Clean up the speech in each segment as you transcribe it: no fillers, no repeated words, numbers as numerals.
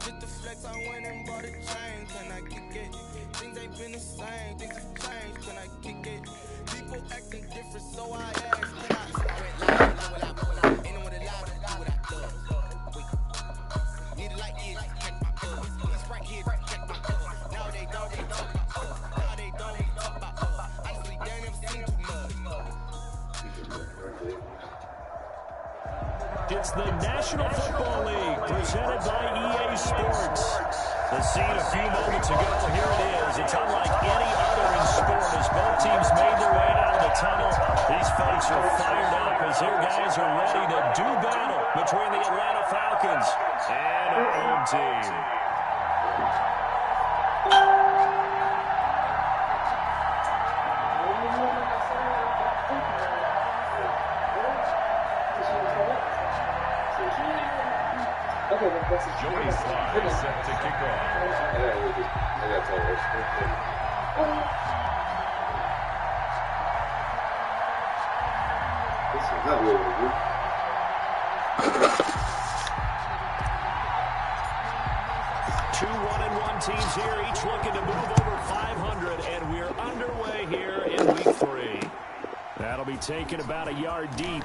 Just the flex, I went and bought a chain. Can I kick it? Things ain't been the same. Things have changed. Can I kick it? People acting different, so I asked. Can I? So I went live, know what I put. Ain't no one alive to do what I love. Wait. Need a light, yeah, check my buzz. These right here, check my buzz. Now they don't really talk about us. Now they don't really talk about us. Honestly, they ain't never seen too much. It's the National Football League presented by EA Sports. The scene a few moments ago, here it is. It's unlike any other in sport as both teams made their way out of the tunnel. These folks are fired up as their guys are ready to do battle between the Atlanta Falcons and a home team. Joey Slide set to kick off. This is not what we do. Two 1-1 teams here, each looking to move over 500, and we're underway here in week 3. That'll be taken about a yard deep.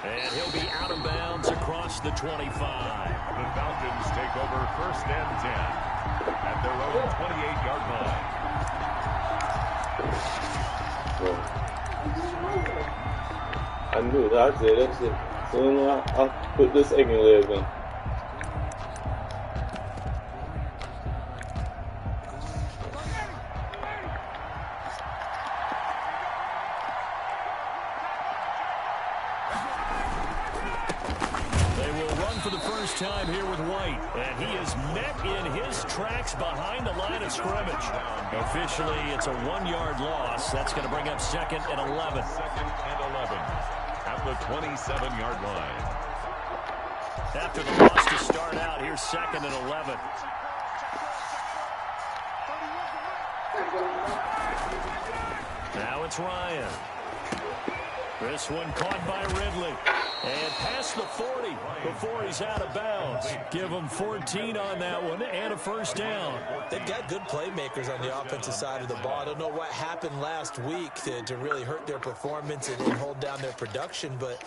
And he'll be out of bounds across the 25. The Falcons take over 1st and 10 at their own 28-yard line. I knew that. I said that shit. Soon I put this second leg in. Time here with White, and he is met in his tracks behind the line of scrimmage. Officially, it's a 1-yard loss. That's going to bring up 2nd and 11. 2nd and 11 at the 27-yard line. After the loss to start out, here's 2nd and 11. Now it's Ryan. This one caught by Ridley. And past the 40 before he's out of bounds. Give him 14 on that one and a first down. They've got good playmakers on the offensive side of the ball. I don't know what happened last week to really hurt their performance and hold down their production, but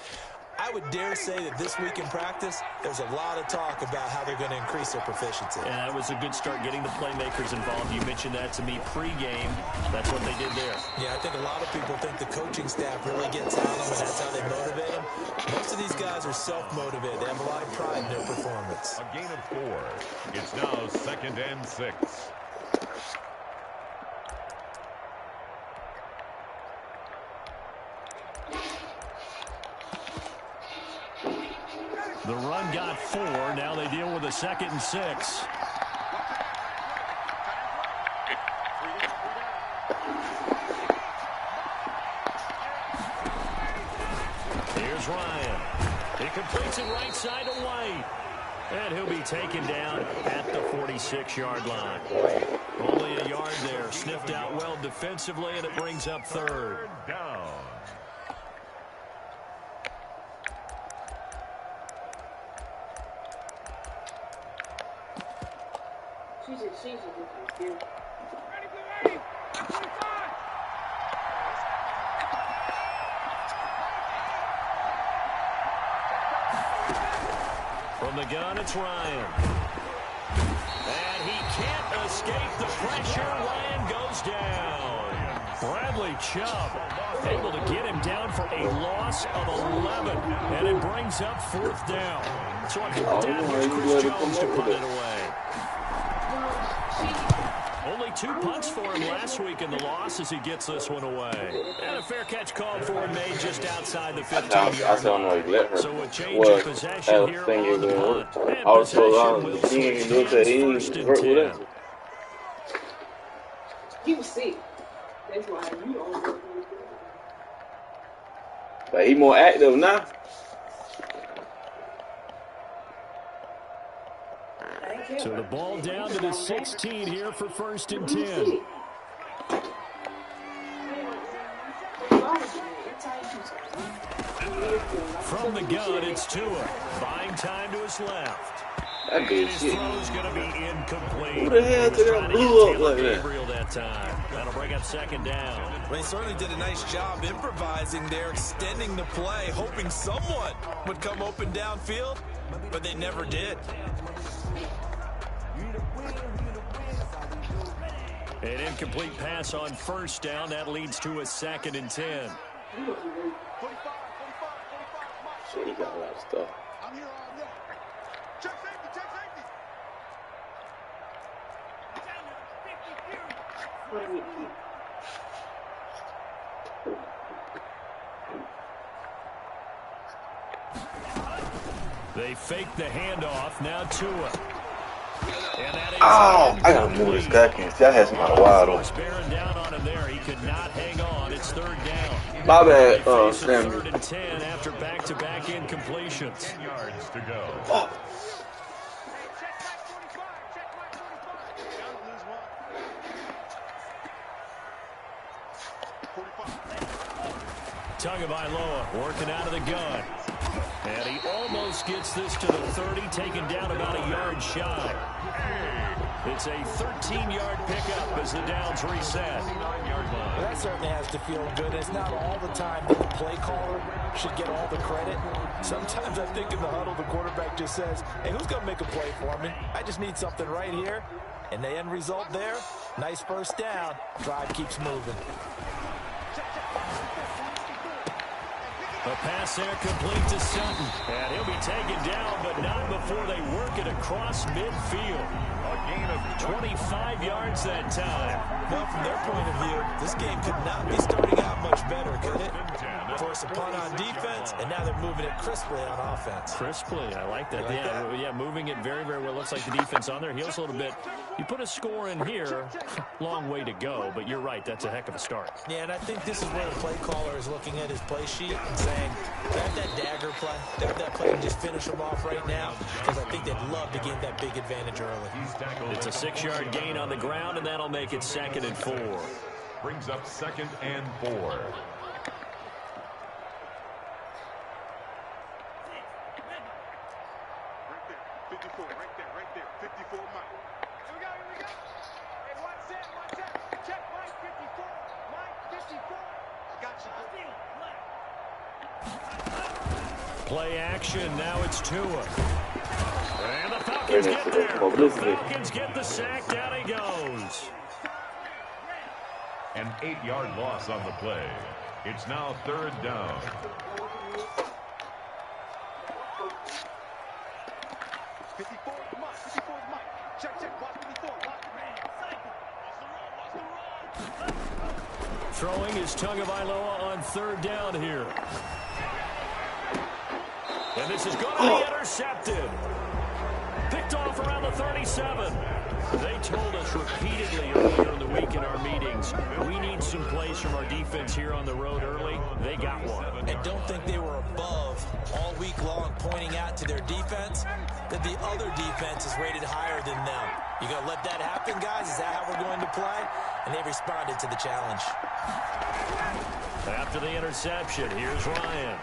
I would dare say that this week in practice, there's a lot of talk about how they're going to increase their proficiency. And that was a good start getting the playmakers involved. You mentioned that to me pregame. That's what they did there. Yeah, I think a lot of people think the coaching staff really gets on them, and that's how they motivate them. Most of these guys are self-motivated. They have a lot of pride in their performance. A gain of 4. It's now 2nd and 6. The run got 4. Now they deal with a 2nd and 6. Here's Ryan. He completes it right side to White. And he'll be taken down at the 46-yard line. Only a yard there. Sniffed out well defensively, and it brings up 3rd down. From the gun, it's Ryan. And he can't escape the pressure. Ryan goes down. Bradley Chubb able to get him down for a loss of 11. And it brings up 4th down. So on 4th down, here's Chris Jones to put it away. Only 2 punts for him last week in the loss as he gets this one away. And a fair catch called for him made just outside the 15-yard line. So a change of possession here on the punt. And possession will switch hands 1st and 10. He was sick. That's why you don't. But he more active now. So the ball down to the 16 here for 1st and 10. From the gun, it's Tua. Buying time to his left. That And good his shit. throw's going to be incomplete. Who the hell He was did that trying to blew get up like Taylor that? Gabriel that time. That'll bring up second down. Well, he certainly did a nice job improvising there, extending the play, hoping someone would come open downfield, but they never did. An incomplete pass on first down. That leads to a 2nd and 10. Shit, he got a lot of stuff. They fake the handoff. Now Tua. And that is Oh, I gotta move this guy. Can't see. I had somebody wide open. bearing down on him there. He could not hang on. It's 3rd down. My They bad, face a Sammy. 3rd and 10 after back-to-back incompletions. 10 yards to go. Oh. Tagovailoa working out of the gun. And he almost gets this to the 30, taken down about a yard shy. It's a 13-yard pickup as the downs reset. Well, that certainly has to feel good. It's not all the time that the play caller should get all the credit. Sometimes I think in the huddle, the quarterback just says, hey, who's going to make a play for me? I just need something right here. And the end result there, nice first down. Drive keeps moving. A pass there complete to Sutton. And he'll be taken down, but not before they work it across midfield. A gain of 25 yards that time. Well, from their point of view, this game could not be starting out much better, could it? Force a punt on defense, and now they're moving it crisply on offense. Crisply, I like that. You like that? Yeah, moving it very, very well. Looks like the defense on their heels a little bit. You put a score in here, long way to go, but you're right, that's a heck of a start. Yeah, and I think this is where the play caller is looking at his play sheet and saying, grab that dagger play, grab that play and just finish them off right now, because I think they'd love to gain that big advantage early. It's a 6-yard gain on the ground, and that'll make it 2nd and 4. brings up 2nd and 4. Play action, now it's Tua. And the Falcons get there. The Falcons get the sack, down he goes. An 8-yard loss on the play. It's now 3rd down. Throwing is Tagovailoa on 3rd down here. And this is going to be intercepted. Picked off around the 37. They told us repeatedly earlier in the week in our meetings, we need some plays from our defense here on the road early. They got one. And don't think they were above all week long pointing out to their defense that the other defense is rated higher than them. You going to let that happen, guys? Is that how we're going to play? And they responded to the challenge. After the interception, here's Ryan.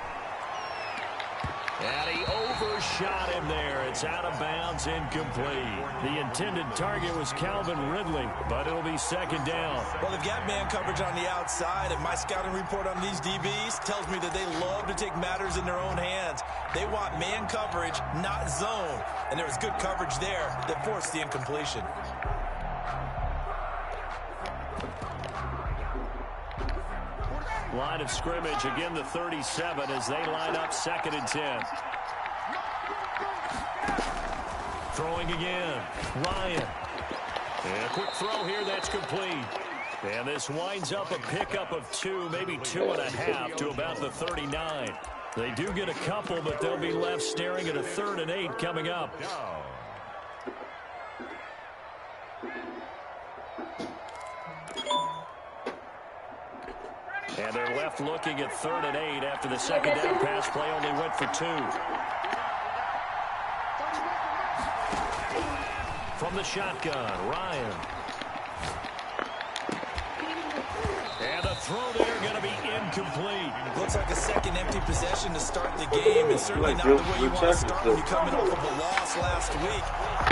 And he overshot him there. It's out of bounds, incomplete. The intended target was Calvin Ridley, but it'll be 2nd down. Well, they've got man coverage on the outside, and my scouting report on these DBs tells me that they love to take matters in their own hands. They want man coverage, not zone. And there was good coverage there that forced the incompletion. Line of scrimmage, again the 37 as they line up 2nd and 10. Throwing again, Ryan. And a quick throw here, that's complete. And this winds up a pickup of 2, maybe 2.5 to about the 39. They do get a couple, but they'll be left staring at a 3rd and 8 coming up. And they're left looking at 3rd and 8 after the 2nd down pass play only went for 2. From the shotgun, Ryan. And a throw there going to be incomplete. Looks like a second empty possession to start the game, and certainly not the way you want to start when you're coming off of a loss last week.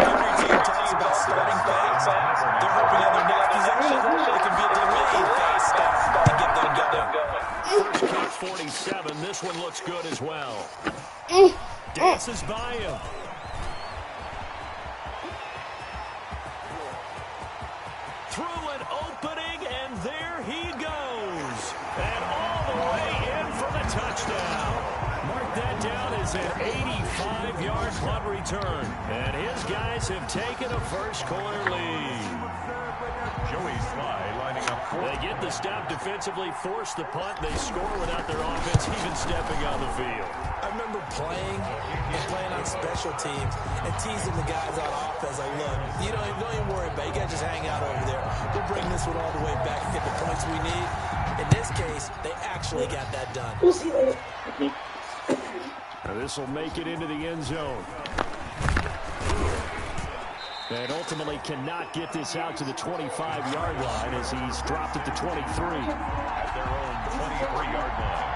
Every team talks about starting fast. They're hoping on their next possession it can be a delayed fast start to get them going. First cut, 47. This one looks good as well. Dances by him. Through an opening, and there he goes. And all the way in for the touchdown. Mark that down as an 85-yard punt return. And his guys have taken a first-quarter lead. Joey Sly lining up for. They get the stop defensively, force the punt. They score without their offense even stepping on the field. I remember playing on special teams and teasing the guys on offense. Like, look, you don't even worry about it. You guys just hang out over there. We'll bring this one all the way back and get the points we need. In this case, they actually got that done. This will make it into the end zone. And ultimately cannot get this out to the 25-yard line as he's dropped at the 23. At their own 23-yard line.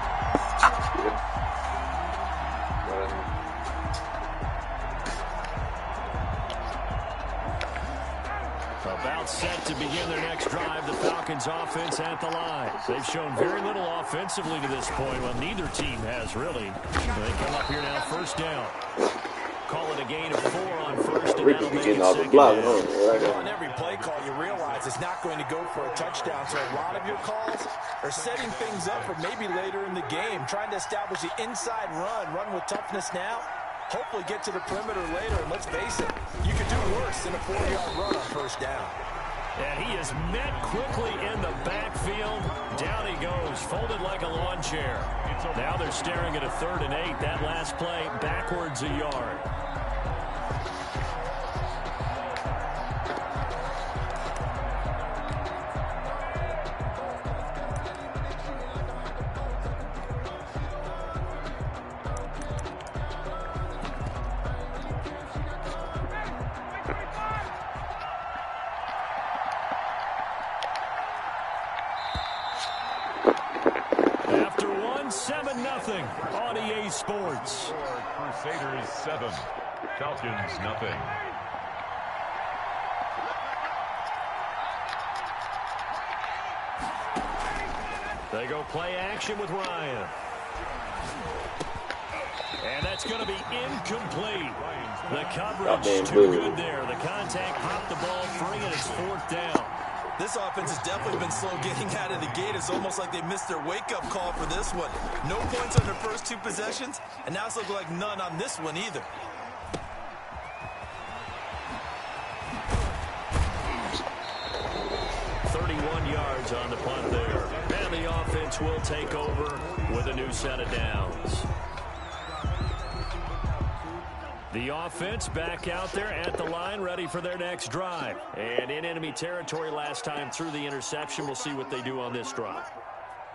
About set to begin their next drive, the Falcons offense at the line. They've shown very little offensively to this point. Well, neither team has really. They come up here now, first down. Call it a gain of 4 on first, and that'll make it second down. On every play call, you realize it's not going to go for a touchdown, so a lot of your calls are setting things up for maybe later in the game, trying to establish the inside run with toughness now, hopefully get to the perimeter later, and let's face it, you could do worse than a 4-yard run on first down. And he is met quickly in the backfield. Down he goes, folded like a lawn chair. Now they're staring at a 3rd and 8. That last play, backwards a yard. After 7-0 on EA Sports. Crusaders 7, Falcons nothing. They go play action with Ryan. And that's going to be incomplete. The coverage too good there. The contact popped the ball free, and it's 4th down. This offense has definitely been slow getting out of the gate. It's almost like they missed their wake-up call for this one. No points on their first 2 possessions, and now it's looking like none on this one either. Yards on the punt there. And the offense will take over with a new set of downs. The offense back out there at the line, ready for their next drive. And in enemy territory last time through the interception. We'll see what they do on this drive.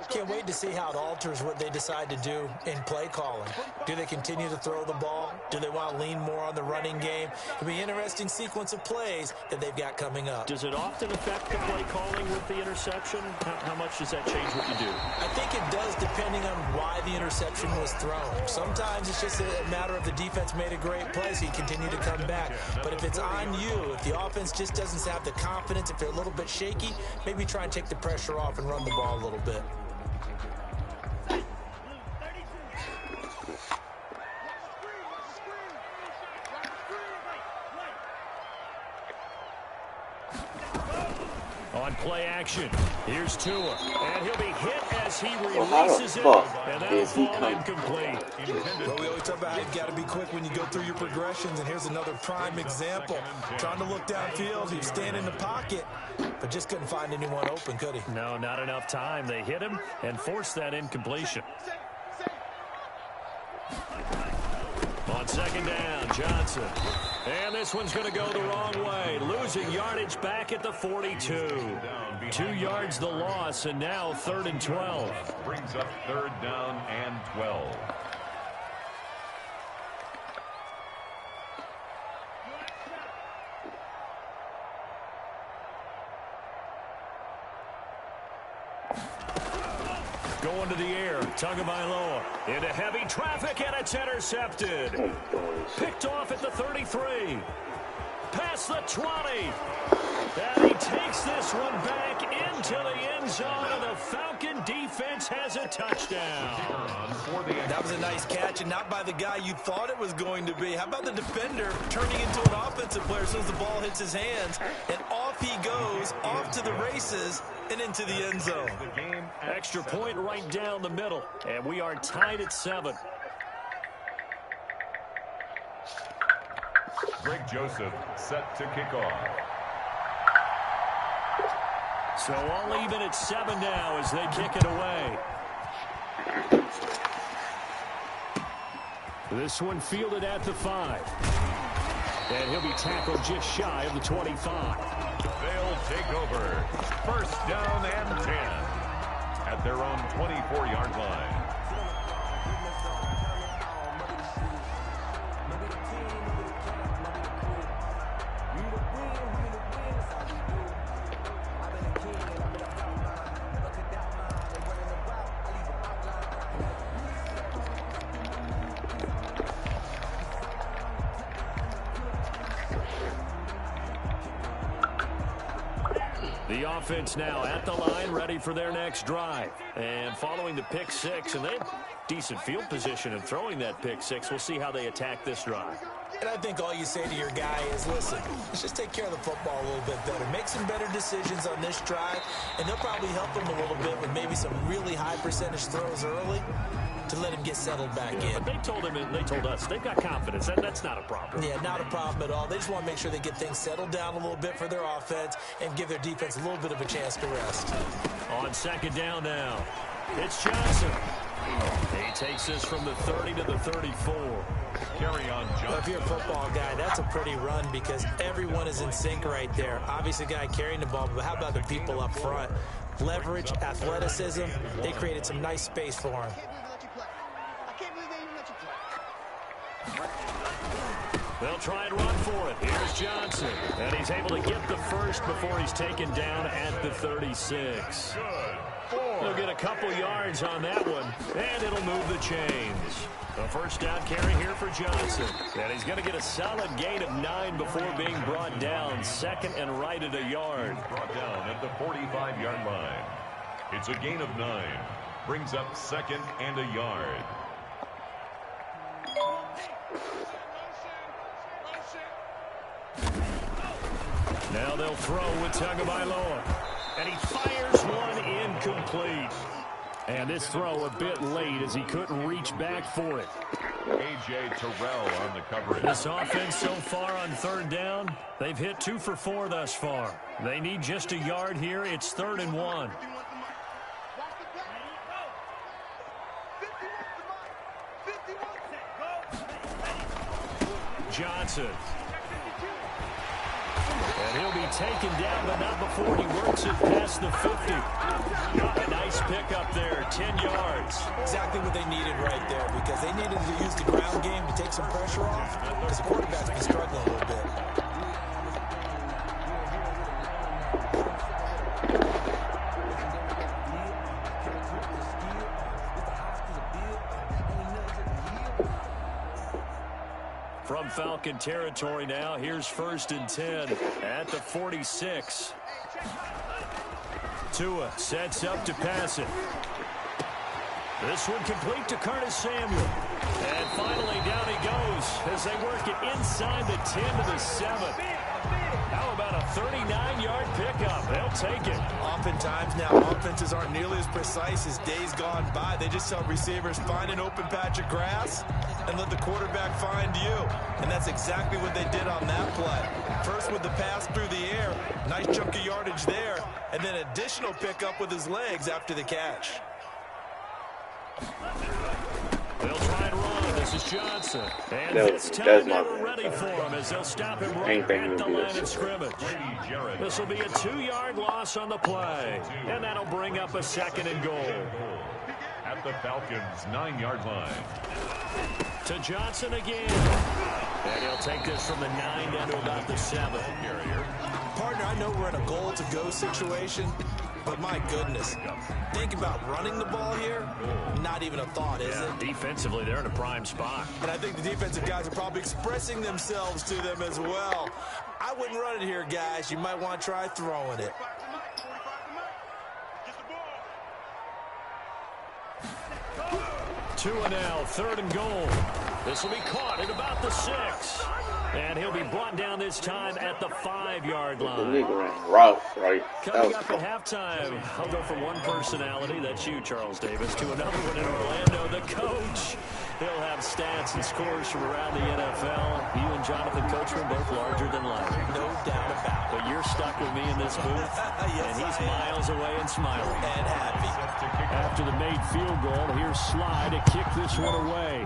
Can't wait to see how it alters what they decide to do in play calling. Do they continue to throw the ball? Do they want to lean more on the running game? It'll be an interesting sequence of plays that they've got coming up. Does it often affect the play calling with the interception? How much does that change what you do? I think it does, depending on why the interception was thrown. Sometimes it's just a matter of the defense made a great play, so you continue to come back. But if it's on you, if the offense just doesn't have the confidence, if they're a little bit shaky, maybe try and take the pressure off and run the ball a little bit. On play action, here's Tua, and he'll be hit as he releases it, and that'll fall incomplete. Well, we always talk about how you've got to be quick when you go through your progressions, and here's another prime example. Trying to look downfield, he was standing in the pocket, but just couldn't find anyone open, could he? No, not enough time. They hit him and forced that incompletion. On 2nd down, Johnson. And this one's going to go the wrong way. Losing yardage back at the 42. 2 yards the loss, and now 3rd and 12. Brings up 3rd down and 12. going to the air. Tagovailoa into heavy traffic, and it's intercepted. Picked off at the 33. Past the 20. And he takes this one back into the end zone, and the Falcon defense has a touchdown. That was a nice catch, and not by the guy you thought it was going to be. How about the defender turning into an offensive player as soon as the ball hits his hands, and off he goes, off to the races, and into the end zone. Extra point right down the middle, and we are tied at 7. Greg Joseph set to kick off. So all even at 7 now as they kick it away. This one fielded at the 5. And he'll be tackled just shy of the 25. They'll take over. First down and 10 at their own 24-yard line. The offense now at the line, ready for their next drive. And following the pick 6, and they have decent field position in throwing that pick 6. We'll see how they attack this drive. And I think all you say to your guy is, listen, let's just take care of the football a little bit better. Make some better decisions on this drive, and they'll probably help him a little bit with maybe some really high percentage throws early to let him get settled back in. But they told him, and they told us, they've got confidence. That's not a problem. Yeah, not a problem at all. They just want to make sure they get things settled down a little bit for their offense and give their defense a little bit of a chance to rest. On second down now, it's Johnson. He takes this from the 30 to the 34. Carry on, Johnson. Well, if you're a football guy, that's a pretty run because everyone is in sync right there. Obviously, the guy carrying the ball, but how about the people up front? Leverage, athleticism, they created some nice space for him. They'll try and run for it. Here's Johnson. And he's able to get the first before he's taken down at the 36. He'll get a couple yards on that one, and it'll move the chains. A first down carry here for Johnson. And he's going to get a solid gain of 9 before being brought down. Second and right at a yard. Brought down at the 45-yard line. It's a gain of 9. Brings up second and a yard. Now they'll throw with Tagovailoa. And he fires one incomplete. And this throw a bit late as he couldn't reach back for it. A.J. Terrell on the coverage. This offense so far on third down, they've hit 2 for 4 thus far. They need just a yard here. It's 3rd and 1. Johnson. And he'll be taken down, but not before he works it past the 50. A nice pickup there, 10 yards. Exactly what they needed right there because they needed to use the ground game to take some pressure off because the quarterback's been struggling a little bit. From Falcon territory now, here's 1st and 10 at the 46. Tua sets up to pass it. This one complete to Curtis Samuel. And finally down he goes as they work it inside the 10 to the 7. How about a 39-yard pickup? They'll take it. Oftentimes now, offenses aren't nearly as precise as days gone by. They just tell receivers, find an open patch of grass and let the quarterback find you. And that's exactly what they did on that play. First with the pass through the air, nice chunk of yardage there, and then additional pickup with his legs after the catch. They'll try and run. This is Johnson. And this time they were ready for him as they'll stop him right at the line of scrimmage. This will be a 2-yard loss on the play. And that'll bring up a 2nd and goal. At the Falcons' 9-yard line. To Johnson again. And he'll take this from the 9 down to about the 7. Partner, I know we're in a goal-to-go situation, but my goodness. Think about running the ball here, not even a thought, is it? Defensively, they're in a prime spot. And I think the defensive guys are probably expressing themselves to them as well. I wouldn't run it here, guys. You might want to try throwing it. Two and now, 3rd and goal. This will be caught at about the 6. And he'll be brought down this time at the 5-yard line. The nigga ran rough, right? Coming up at halftime, I'll go from one personality, that's you, Charles Davis, to another one in Orlando, the coach. He'll have stats and scores from around the NFL. You and Jonathan Coachman both larger than life. No doubt about it. But you're stuck with me in this booth, Yes, and he's miles away and smiling. And happy. After the made field goal, here's Sly to kick this one away.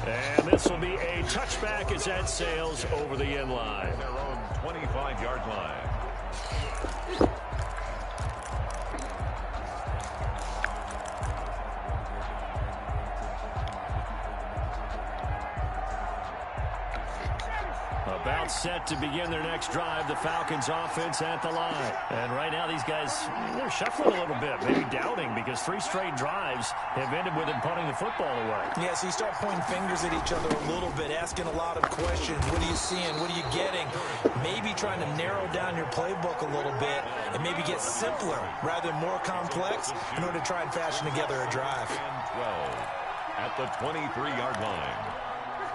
And this will be a touchback as that sails over the end line. Their own 25-yard line. About set to begin their next drive, the Falcons offense at the line. And right now these guys, they're shuffling a little bit, maybe doubting, because 3 straight drives have ended with them punting the football away. Yeah, so you start pointing fingers at each other a little bit, asking a lot of questions. What are you seeing? What are you getting? Maybe trying to narrow down your playbook a little bit and maybe get simpler rather than more complex in order to try and fashion together a drive. 12 at the 23-yard line.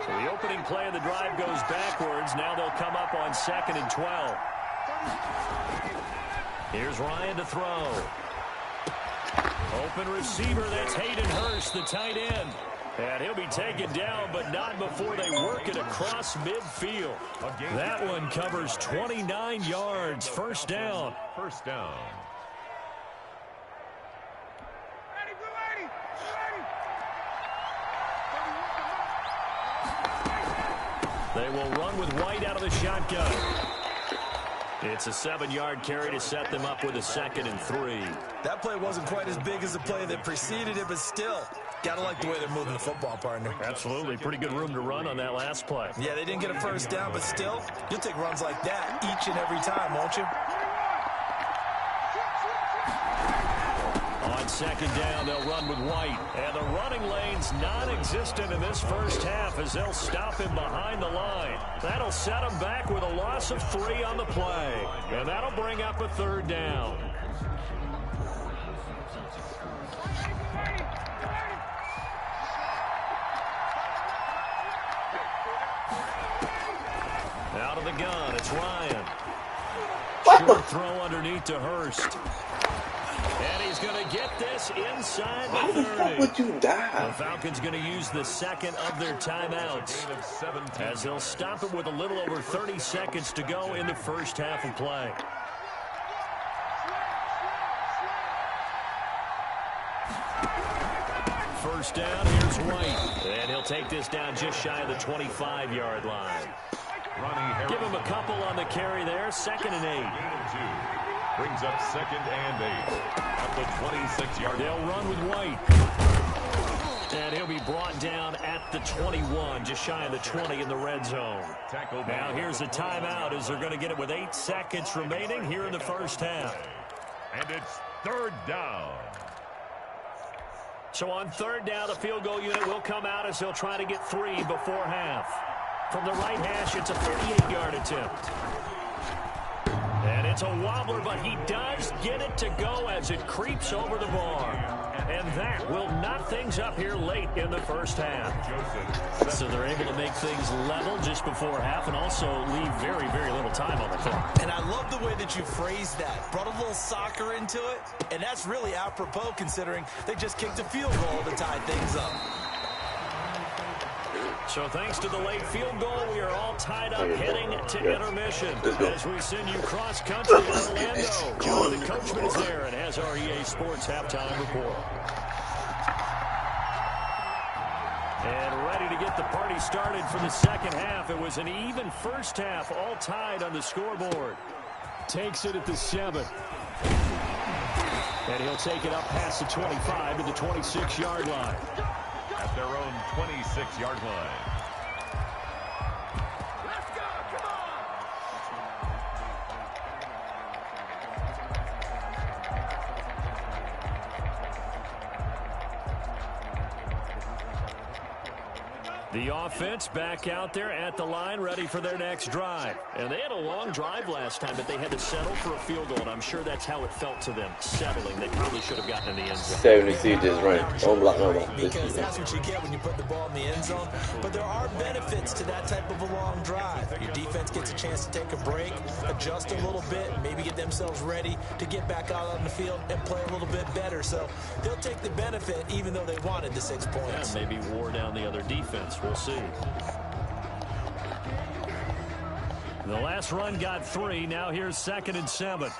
So the opening play of the drive goes backwards. Now they'll come up on 2nd and 12. Here's Ryan to throw. Open receiver, that's Hayden Hurst, the tight end. And he'll be taken down, but not before they work it across midfield. That one covers 29 yards. First down. First down. They will run with White out of the shotgun. It's a 7-yard carry to set them up with a 2nd and 3. That play wasn't quite as big as the play that preceded it, but still, gotta like the way they're moving the football, partner. Absolutely. Pretty good room to run on that last play. Yeah, they didn't get a first down, but still, you'll take runs like that each and every time, won't you? On 2nd down, they'll run with White. And the running lane's non-existent in this first half as they'll stop him behind the line. That'll set him back with a loss of 3 on the play. And that'll bring up a 3rd down. Out of the gun, it's Ryan. Short throw underneath to Hurst. And he's going to get this inside the 30. How the fuck would you die? The Falcons going to use the 2nd of their timeouts as they'll stop it with a little over 30 seconds to go in the first half of play. First down, here's White. And he'll take this down just shy of the 25-yard line. Give him a couple on the carry there, 2nd and 8. Brings up 2nd and 8 at the 26-yard line. They'll run with White. And he'll be brought down at the 21, just shy of the 20 in the red zone. Now here's a timeout as they're going to get it with 8 seconds remaining here in the first half. And it's 3rd down. So on 3rd down, the field goal unit will come out as they'll try to get 3 before half. From the right hash, it's a 38-yard attempt. And it's a wobbler, but he does get it to go as it creeps over the bar. And that will knock things up here late in the first half. So they're able to make things level just before half and also leave very, very little time on the clock. And I love the way that you phrased that. Brought a little soccer into it. And that's really apropos considering they just kicked a field goal to tie things up. So thanks to the late field goal, we are all tied up heading to intermission as we send you cross-country to Orlando. Jonathan Coachman is there and has our EA Sports halftime report. And ready to get the party started for the second half. It was an even first half, all tied on the scoreboard. Takes it at the 7. And he'll take it up past the 25 to the 26-yard line. At their own 26-yard line. The offense back out there at the line, ready for their next drive. And they had a long drive last time, but they had to settle for a field goal, and I'm sure that's how it felt to them, settling. They probably should have gotten in the end zone. 70 just right. Don't block no more. Because that's what you get when you put the ball in the end zone. But there are benefits to that type of a long drive. Your defense gets a chance to take a break, adjust a little bit, and maybe get themselves ready to get back out on the field and play a little bit better. So they'll take the benefit even though they wanted the 6 points. Yeah, maybe wore down the other defense. We'll see. The last run got 3. Now here's 2nd and 7.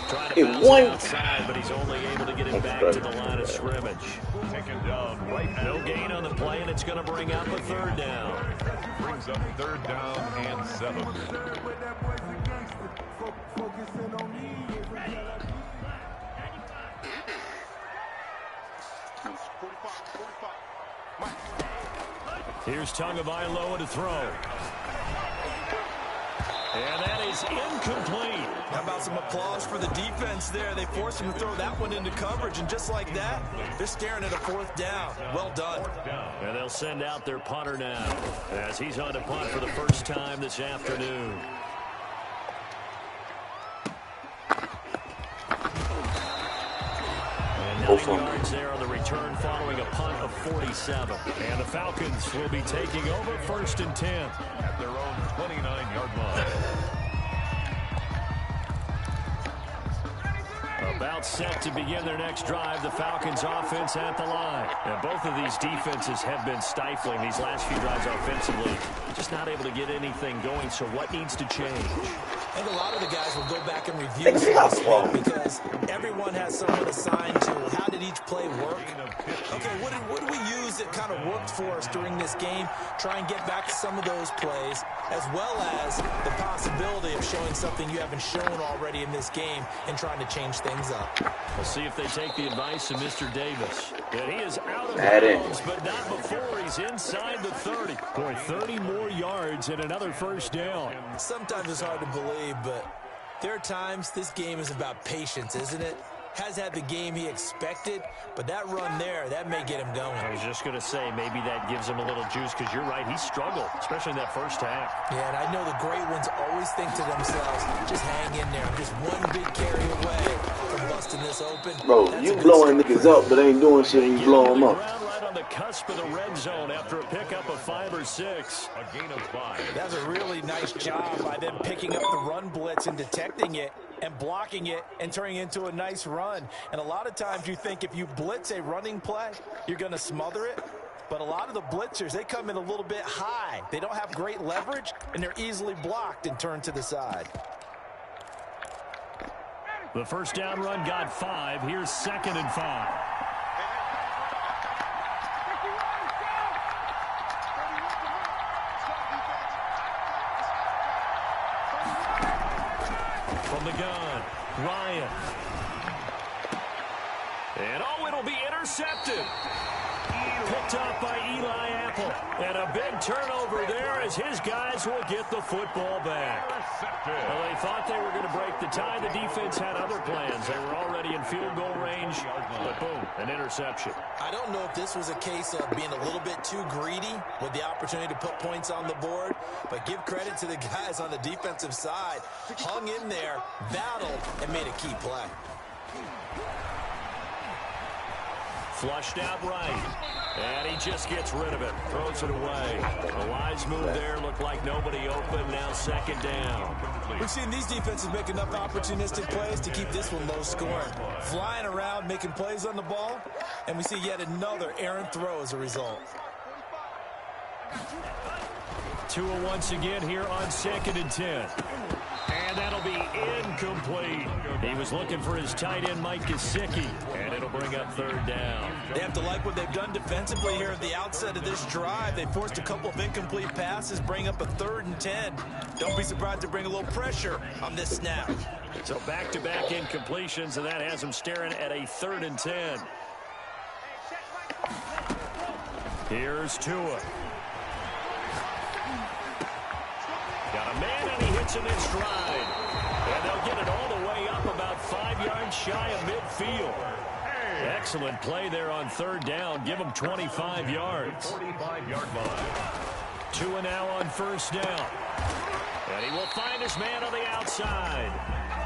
Trying to bounce it outside, but he's only able to get it back to the line of scrimmage. Taken down right now. No gain on the play, and it's going to bring up a 3rd down. Brings up 3rd down and 7. Here's Tagovailoa to throw. And that is incomplete. How about some applause for the defense there? They forced him to throw that one into coverage, and just like that, they're staring at a 4th down. Well done. And they'll send out their punter now as he's on to punt for the first time this afternoon. And 9 yards there on the return following a punt of 47. And the Falcons will be taking over 1st and 10. At their own 29-yard line. About set to begin their next drive. The Falcons offense at the line. And both of these defenses have been stifling these last few drives offensively. Just not able to get anything going. So what needs to change? I think a lot of the guys will go back and review this week because everyone has someone assigned to how did each play work. Okay, what did we use that kind of worked for us during this game? Try and get back to some of those plays, as well as the possibility of showing something you haven't shown already in this game and trying to change things up. We'll see if they take the advice of Mr. Davis. And he is out of bounds, but not before he's inside the 30. Boy, 30 more yards and another 1st down. Sometimes it's hard to believe, but there are times this game is about patience, isn't it? Has had the game he expected, but that run there, that may get him going. I was just going to say, maybe that gives him a little juice, because you're right, he struggled, especially in that 1st half. Yeah, and I know the great ones always think to themselves, just hang in there. I'm just one big carry away from busting this open. Bro, you blowing niggas up, but ain't doing shit and you blow them up. Right on the cusp of the red zone after a pickup of 5 or 6. A gain of 5. That's a really nice job by them picking up the run blitz and detecting it and blocking it and turning it into a nice run. And a lot of times you think if you blitz a running play, you're going to smother it. But a lot of the blitzers, they come in a little bit high. They don't have great leverage, and they're easily blocked and turned to the side. The 1st down run got 5. Here's 2nd and 5. From the gun, Ryan. And oh, it'll be intercepted. Picked up by Eli Apple. And a big turnover there as his guys will get the football back. Well, they thought they were going to break the tie. The defense had other plans. They were already in field goal range. But boom, an interception. I don't know if this was a case of being a little bit too greedy with the opportunity to put points on the board. But give credit to the guys on the defensive side. Hung in there, battled, and made a key play. Flushed out right. And he just gets rid of it. Throws it away. A wise move there. Looked like nobody open. Now 2nd down. We've seen these defenses make enough opportunistic plays to keep this one low scoring. Flying around, making plays on the ball. And we see yet another errant throw as a result. Tua once again here on 2nd and 10. And that'll be incomplete. He was looking for his tight end, Mike Gesicki. And it'll bring up 3rd down. They have to like what they've done defensively here at the outset of this drive. They forced a couple of incomplete passes, bring up a 3rd and 10. Don't be surprised to bring a little pressure on this snap. So back-to-back incompletions, and that has him staring at a 3rd and 10. Here's Tua. Got a man, and he hits him in stride. And they'll get it all the way up about 5 yards shy of midfield. Excellent play there on third down. Give him 25 yards. 45-yard line. Tua now on first down. And he will find his man on the outside.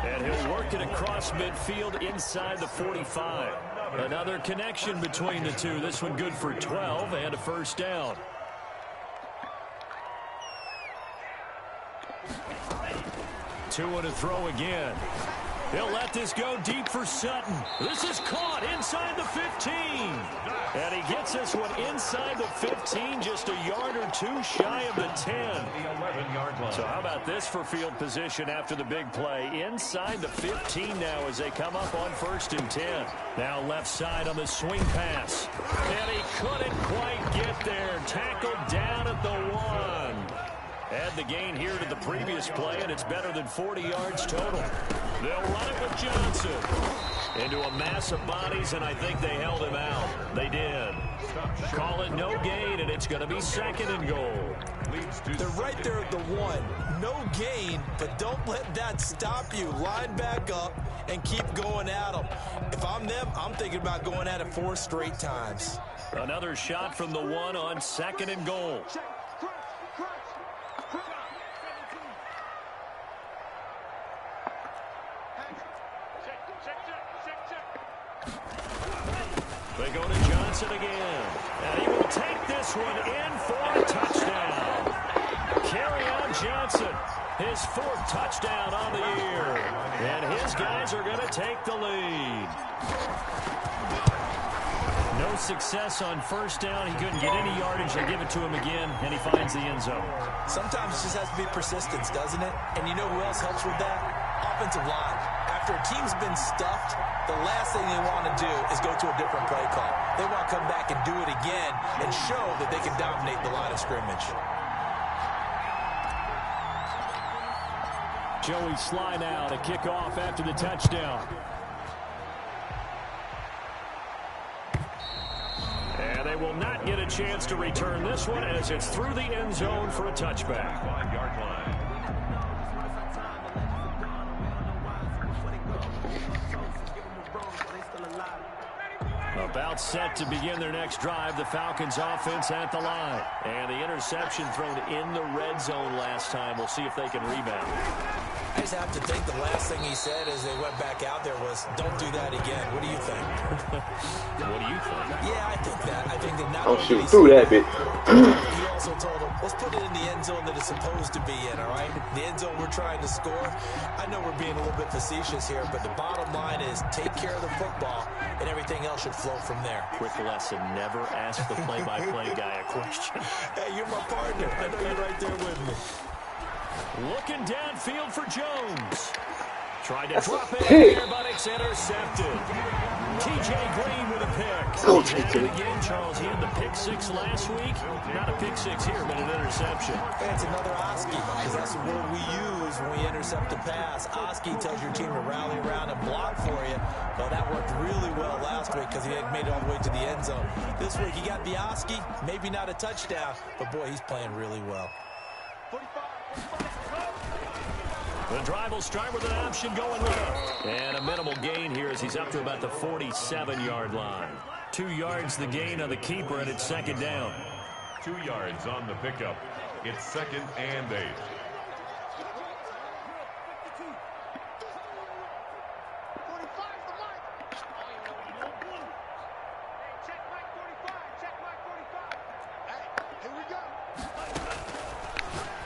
And he'll work it across midfield inside the 45. Another connection between the two. This one good for 12 and a first down. Tua to throw again. He'll let this go deep for Sutton. This is caught inside the 15. And he gets this one inside the 15, just a yard or two shy of the 10. The 11-yard line. So how about this for field position after the big play? Inside the 15 now as they come up on 1st and 10. Now left side on the swing pass. And he couldn't quite get there. Tackled down at the 1. Add the gain here to the previous play, and it's better than 40 yards total. They'll run it with Johnson. Into a mass of bodies, and I think they held him out. They did. Call it no gain, and it's going to be 2nd and goal. They're right there at the 1. No gain, but don't let that stop you. Line back up and keep going at them. If I'm them, I'm thinking about going at it 4 straight times. Another shot from the 1 on 2nd and goal. They go to Johnson again. And he will take this one in for a touchdown. Carry on Johnson. His 4th touchdown on the year. And his guys are going to take the lead. No success on first down. He couldn't get any yardage. They give it to him again, and he finds the end zone. Sometimes it just has to be persistence, doesn't it? And you know who else helps with that? Offensive line. After a team's been stuffed, the last thing they want to do is go to a different play call. They want to come back and do it again and show that they can dominate the line of scrimmage. Joey Sly now to kick off after the touchdown. And they will not get a chance to return this one as it's through the end zone for a touchback. 5-yard line. About set to begin their next drive. The Falcons offense at the line. And the interception thrown in the red zone last time. We'll see if they can rebound. I just have to think the last thing he said as they went back out there was, don't do that again. What do you think? What do you think? Yeah, I think that. I think that not I'll only shoot he through said that bit. he also told him, let's put it in the end zone that it's supposed to be in, all right? The end zone we're trying to score. I know we're being a little bit facetious here, but the bottom line is take care of the football, and everything else should flow from there. Quick lesson, never ask the play-by-play guy a question. Hey, you're my partner. I know you're right there with me. Looking downfield for Jones. Tried to That's drop a it pick. there, but it's intercepted. TJ Green with a pick. Go, He's at TJ. it again, Charles. He had the pick 6 last week. Not a pick 6 here, but an interception. Hey, it's another Oski, because that's the word we use when we intercept a pass. Oski tells your team to rally around and block for you. Well, that worked really well last week because he had made it all the way to the end zone. This week he got the Oski, maybe not a touchdown, but boy, he's playing really well. The drive will start with an option going left. And a minimal gain here as he's up to about the 47-yard line. 2 yards the gain on the keeper, and it's 2nd down. 2 yards on the pickup. It's 2nd and 8.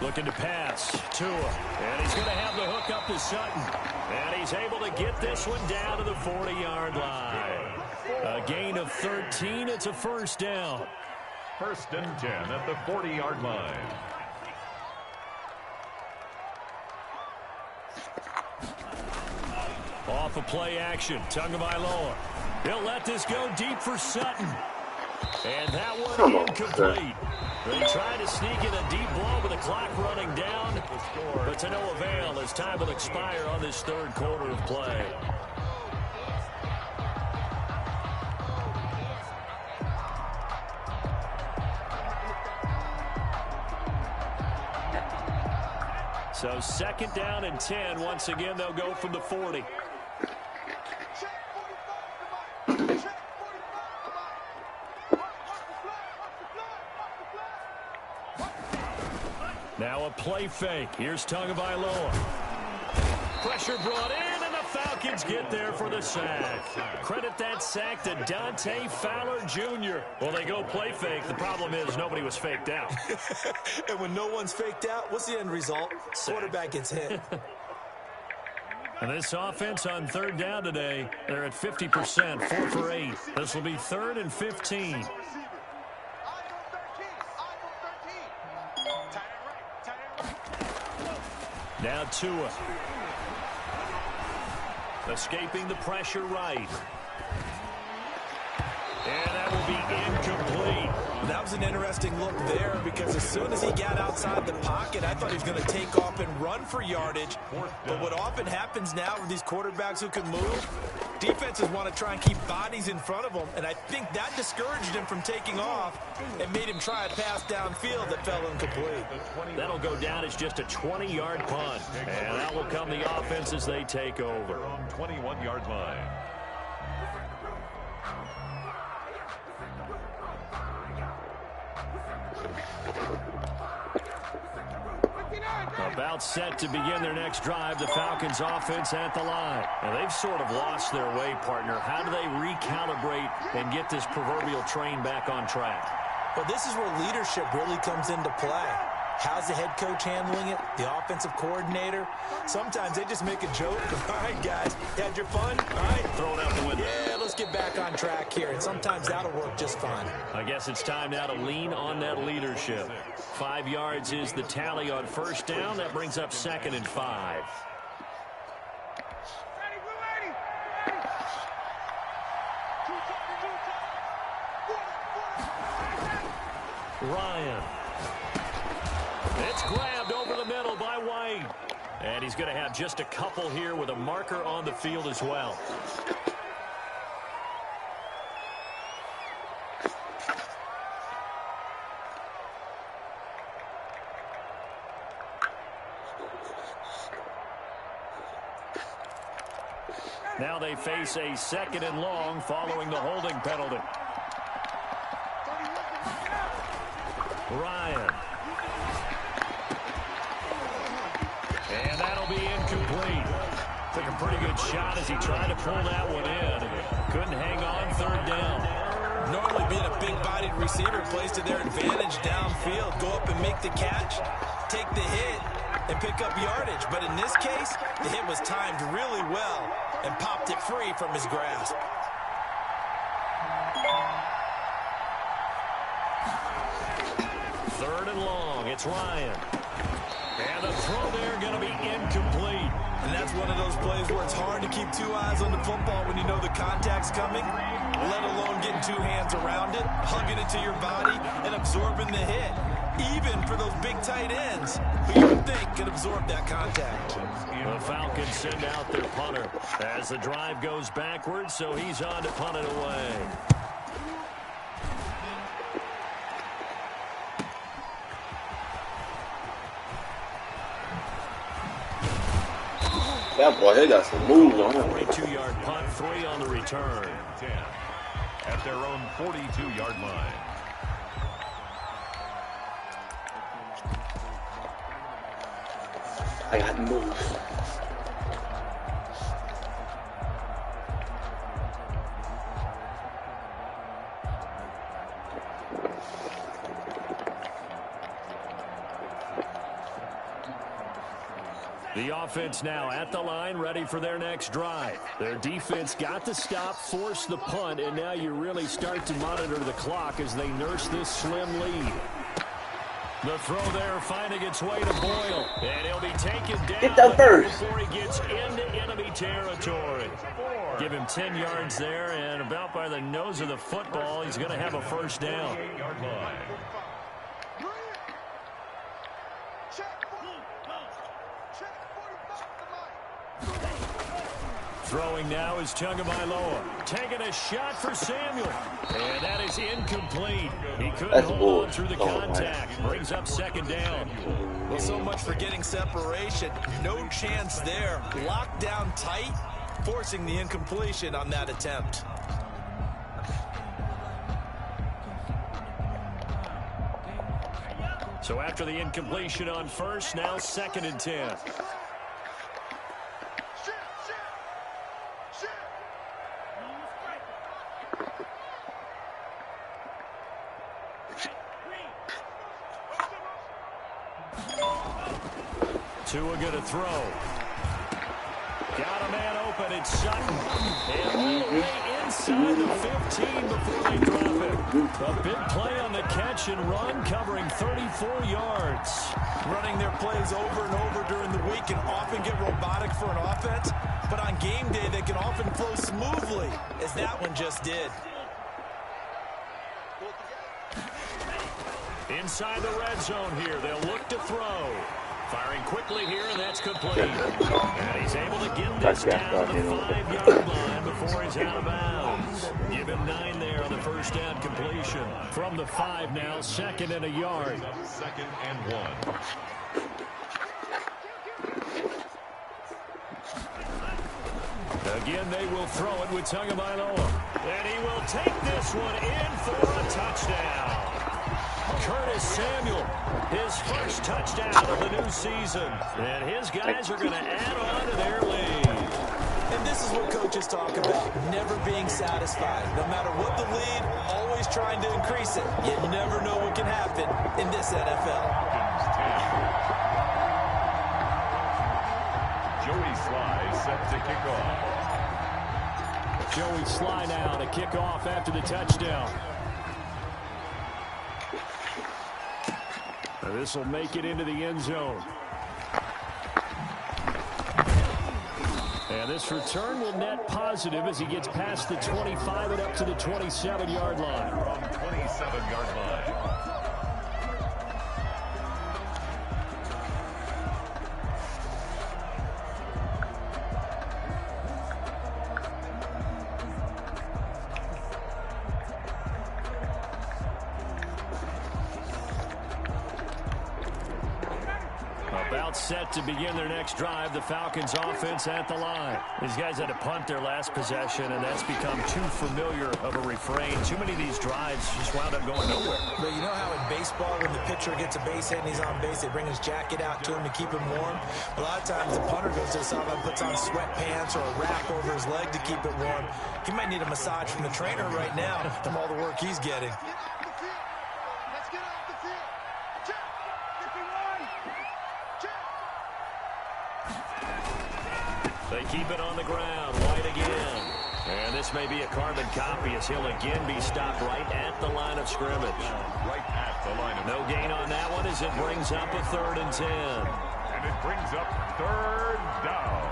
Looking to pass. Tua. And he's going to have the hook up to Sutton. And he's able to get this one down to the 40-yard line. A gain of 13. It's a first down. 1st and 10 at the 40-yard line. Off of play action. Tagovailoa. He'll let this go deep for Sutton. And that one incomplete. They tried to sneak in a deep ball with the clock running down, but to no avail as time will expire on this 3rd quarter of play. So 2nd down and 10. Once again, they'll go from the 40. play fake. Here's Tagovailoa. Pressure brought in, and the Falcons get there for the sack. Credit that sack to Dante Fowler Jr. Well, they go play fake. The problem is nobody was faked out. And when no one's faked out, what's the end result? Quarterback gets hit. And this offense on third down today, they're at 50%, 4 for 8. This will be 3rd and 15. Now Tua. Escaping the pressure right. And that will be incomplete. That was an interesting look there because as soon as he got outside the pocket, I thought he was going to take off and run for yardage. But what often happens now with these quarterbacks who can move, defenses want to try and keep bodies in front of them, and I think that discouraged him from taking off and made him try a pass downfield that fell incomplete. That'll go down as just a 20-yard punt, and that will come the offense as they take over. 21-yard line. About set to begin their next drive, the Falcons offense at the line. Now, they've sort of lost their way, partner. How do they recalibrate and get this proverbial train back on track? Well, this is where leadership really comes into play. How's the head coach handling it? The offensive coordinator? Sometimes they just make a joke. All right, guys, had your fun? All right, throw it out the window. Yeah, let's get back on track here. And sometimes that'll work just fine. I guess it's time now to lean on that leadership. 5 yards is the tally on first down. That brings up 2nd and 5. Ryan. It's grabbed over the middle by White. And he's going to have just a couple here with a marker on the field as well. Now they face a 2nd and long following the holding penalty. Ryan. And that'll be incomplete. Took a pretty good shot as he tried to pull that one in. Couldn't hang on 3rd down. Normally being a big-bodied receiver plays to their advantage downfield. Go up and make the catch, take the hit, and pick up yardage. But in this case, the hit was timed really well and popped it free from his grasp. Third and long. It's Ryan. And the throw there going to be incomplete. And that's one of those plays where it's hard to keep 2 eyes on the football when you know the contact's coming, let alone getting 2 hands around it, hugging it to your body, and absorbing the hit. Even for those big tight ends, who you would think could absorb that contact. The Falcons send out their punter as the drive goes backwards, so he's on to punt it away. That boy, they got some moves on him. 42-yard punt, 3 on the return. 10 at their own 42-yard line. I got moves. The offense now at the line, ready for their next drive. Their defense got to stop, force the punt, and now you really start to monitor the clock as they nurse this slim lead. The throw there finding its way to Boyle, and he'll be taken down Get that first before he gets into enemy territory. Give him 10 yards there, and about by the nose of the football, he's going to have a first down. Throwing now is Tagovailoa. Taking a shot for Samuel. And that is incomplete. He couldn't hold on through the contact. Brings up 2nd down. Well, so much for getting separation. No chance there. Locked down tight, forcing the incompletion on that attempt. So after the incompletion on first, now 2nd and 10. Tua going to throw. Got a man open. It's Sutton. And all the way inside the 15 before they drop it. A big play on the catch and run, covering 34 yards. Running their plays over and over during the week can often get robotic for an offense, but on game day they can often flow smoothly, as that one just did. Inside the red zone here, they'll look to throw. Firing quickly here, and that's complete. And he's able to get this down to the 5-yard line before he's out of bounds. Give him 9 there on the first down completion. From the 5 now, 2nd and a yard. 2nd and 1. Again, they will throw it with Tagovailoa. And he will take this one in for a touchdown. Curtis Samuel, his first touchdown of the new season. And his guys are going to add on to their lead. And this is what coaches talk about, never being satisfied. No matter what the lead, always trying to increase it. You never know what can happen in this NFL. Joey Sly set to kick off. Joey Sly now to kick off after the touchdown. This will make it into the end zone. And this return will net positive as he gets past the 25 and up to the 27-yard line. From 27-yard line. About set to begin their next drive, the Falcons offense at the line. These guys had to punt their last possession, and that's become too familiar of a refrain. Too many of these drives just wound up going nowhere. But you know how in baseball, when the pitcher gets a base hit and he's on base, they bring his jacket out to him to keep him warm? A lot of times the punter goes to the sideline, puts on sweatpants or a wrap over his leg to keep it warm. He might need a massage from the trainer right now from all the work he's getting. They keep it on the ground. White again. And this may be a carbon copy as he'll again be stopped right at the line of scrimmage. Right at the line of No gain on that one as it brings up a 3rd and 10. And it brings up 3rd down.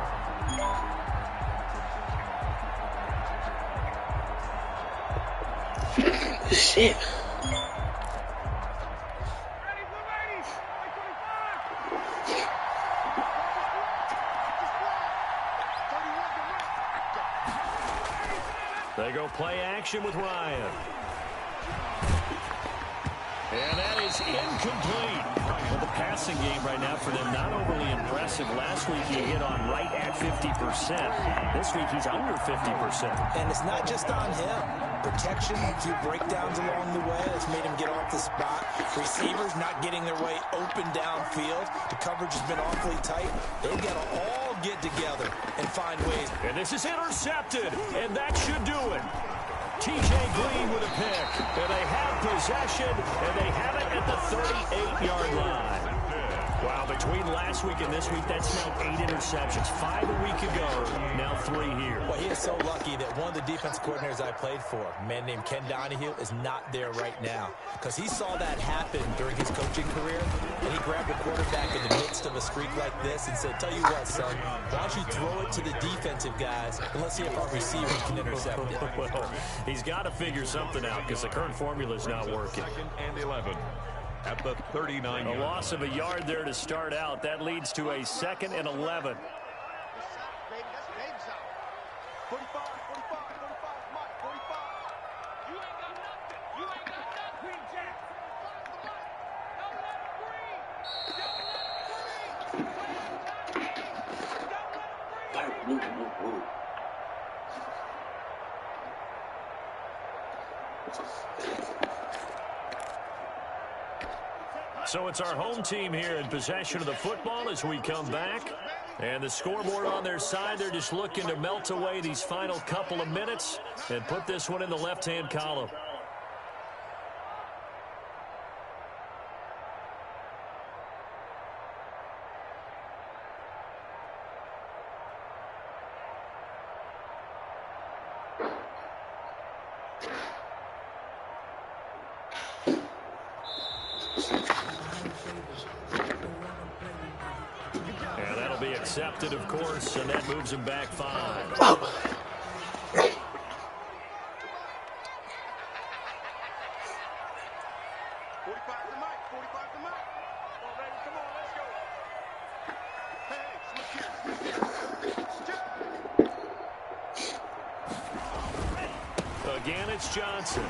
Shit. They go play action with Ryan. And that is incomplete. Well, the passing game right now for them, not overly impressive. Last week he hit on right at 50%. This week he's under 50%. And it's not just on him. Protection, a few breakdowns along the way. That's made him get off the spot. Receivers not getting their way open downfield. The coverage has been awfully tight. They've got to all get together and find ways. And this is intercepted, and that should do it. T.J. Green with a pick. And they have possession, and they have it at the 38-yard line. Wow, between last week and this week, that's now 8 interceptions. 5 a week ago, now 3 here. Well, he is so lucky that one of the defense coordinators I played for, a man named Ken Donahue, is not there right now. Because he saw that happen during his coaching career, and he grabbed the quarterback in the midst of a streak like this and said, tell you what, son, why don't you throw it to the defensive guys, and let's see if our receivers can intercept it. Well, he's got to figure something out because the current formula is not working. 2nd and 11 at the 39. A loss of a yard there to start out. That leads to a 2nd and 11. So it's our home team here in possession of the football as we come back. And the scoreboard on their side, they're just looking to melt away these final couple of minutes and put this one in the left-hand column. And that'll be accepted, of course, and that moves him back 5. Oh. Again, it's Johnson.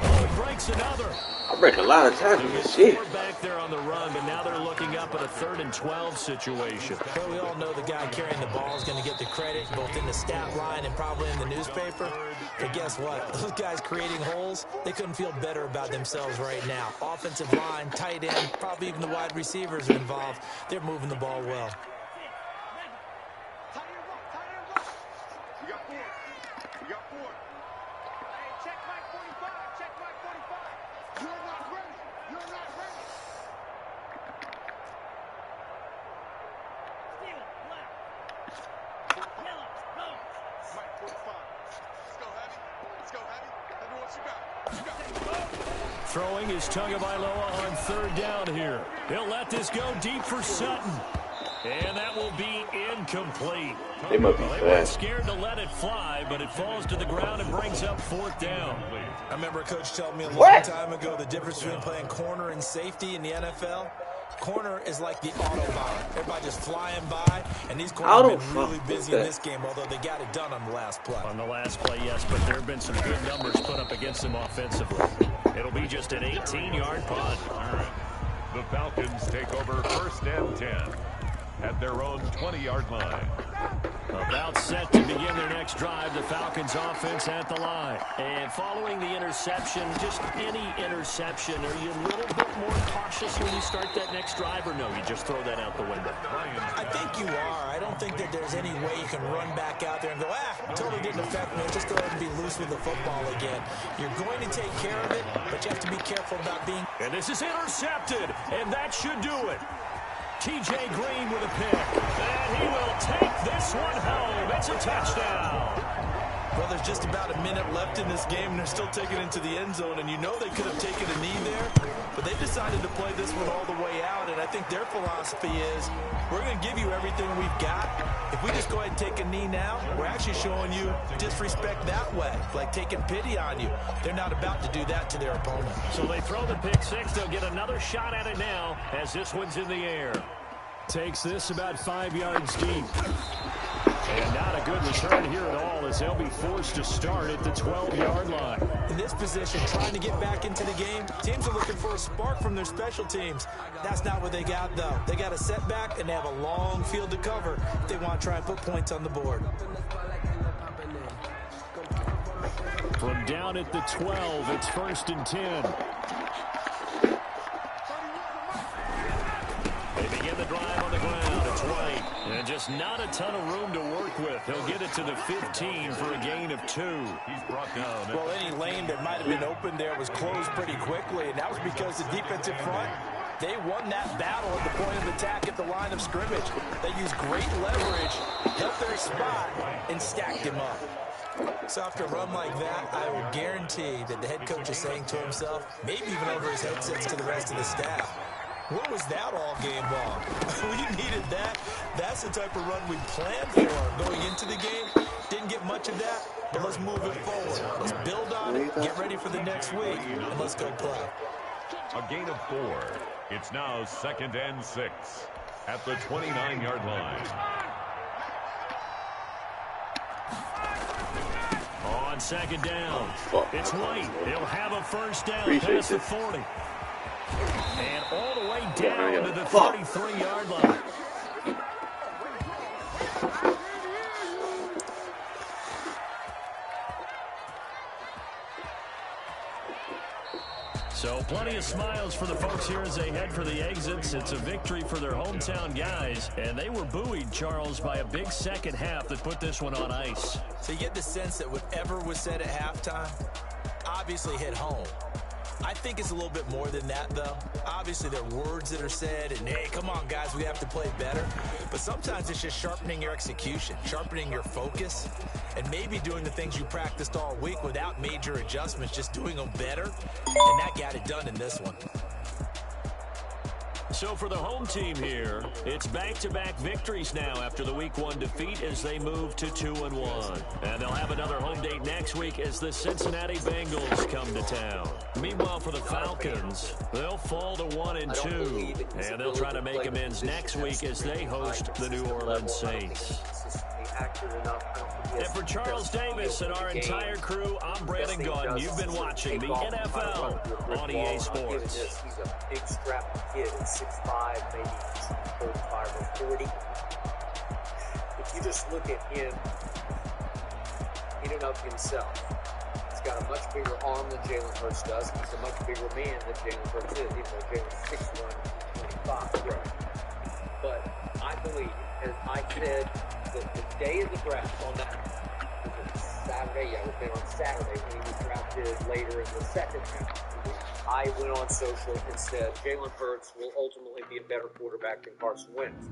Oh, he breaks another. I break a lot of times with this shit. We're back there on the run, but now they're looking up at a 3rd and 12 situation. Well, we all know the guy carrying the ball is going to get the credit, both in the stat line and probably in the newspaper. But guess what? Those guys creating holes, they couldn't feel better about themselves right now. Offensive line, tight end, probably even the wide receivers are involved. They're moving the ball well. Throwing is Tagovailoa on 3rd down here. He'll let this go deep for Sutton. And that will be incomplete. They might be Well, they weren't fast. scared to let it fly, but it falls to the ground and brings up 4th down. I remember a coach telling me a long time ago the difference between playing corner and safety in the NFL. Corner is like the Autobahn. Everybody just flying by, and these corners have been really busy in this game, although they got it done on the last play. On the last play, yes, but there have been some good numbers put up against them offensively. It'll be just an 18-yard punt. The Falcons take over 1st and 10 at their own 20-yard line. About set to begin their next drive, the Falcons offense at the line. And following the interception, just any interception, are you a little bit more cautious when you start that next drive, or no, you just throw that out the window? I think you are. I don't think that there's any way you can run back out there and go, totally didn't affect me. Just go ahead and be loose with the football again. You're going to take care of it, but you have to be careful about being... And this is intercepted, and that should do it. T.J. Green with a pick, and he will take this one home. It's a touchdown. Well, there's just about a minute left in this game, and they're still taking it into the end zone, and you know they could have taken a knee there, but they decided to play this one all the way out, and I think their philosophy is, we're going to give you everything we've got. If we just go ahead and take a knee now, we're actually showing you disrespect that way, like taking pity on you. They're not about to do that to their opponent. So they throw the pick 6. They'll get another shot at it now as this one's in the air. Takes this about 5 yards deep. And not a good return here at all as they'll be forced to start at the 12-yard line. In this position, trying to get back into the game, teams are looking for a spark from their special teams. That's not what they got, though. They got a setback, and they have a long field to cover if they want to try and put points on the board. From down at the 12, it's 1st and 10. They begin the drive on the ground. It's White. And just not a ton of room to work with. He'll get it to the 15 for a gain of 2. He's brought down. Well, any lane that might have been open there was closed pretty quickly, and that was because the defensive front, they won that battle at the point of attack at the line of scrimmage. They used great leverage, held their spot, and stacked him up. So after a run like that, I will guarantee that the head coach is saying to himself, maybe even over his headsets to the rest of the staff, what was that all game long? We needed that. That's the type of run we planned for going into the game. Didn't get much of that, but let's move it forward. Let's build on it, get ready for the next week, and let's go play. A gain of 4. It's now 2nd and 6 at the 29-yard line. On 2nd down, it's White. He'll have a 1st down past the 40. And all the way down to the 33-yard line. So plenty of smiles for the folks here as they head for the exits. It's a victory for their hometown guys, and they were buoyed, Charles, by a big second half that put this one on ice. So you get the sense that whatever was said at halftime obviously hit home. I think it's a little bit more than that, though. Obviously, there are words that are said, and, hey, come on, guys, we have to play better. But sometimes it's just sharpening your execution, sharpening your focus, and maybe doing the things you practiced all week without major adjustments, just doing them better. And that got it done in this one. So for the home team here, it's back-to-back victories now after the Week 1 defeat as they move to 2-1. And they'll have another home date next week as the Cincinnati Bengals come to town. Meanwhile, for the Falcons, they'll fall to 1-2. And they'll try to make amends next week as they host the New Orleans Saints. And for Charles Davis and our entire crew, I'm Brandon Gunn. You've been watching the NFL on EA Sports. He's a big, strappy kid at 6'5", maybe 35 or 40. If you just look at him in and of himself, he's got a much bigger arm than Jalen Hurts does. He's a much bigger man than Jalen Hurts is, even though Jalen's 6'1", 25. Right. But I believe, as I said, that the day of the draft on that Saturday, it would have been on Saturday when he was drafted later in the second round. I went on social and said Jalen Hurts will ultimately be a better quarterback than Carson Wentz.